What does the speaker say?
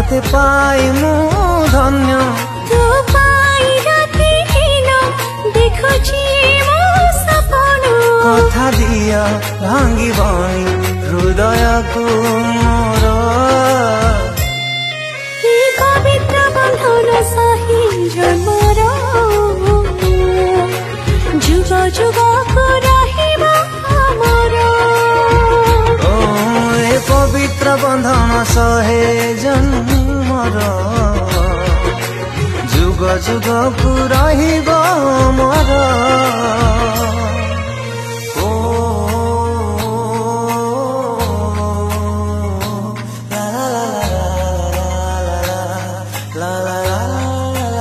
तोते पाई मु धन्य तू पाई राति दिन देखुची मो सपन कथा दिया भांगी बनी हृदय को मोर पवित्र बंधन सही जन्मर जुग जुग को रहिबा अमर पवित्र बंधन सहे जन्मर जुग जुग को रहिब अमर la la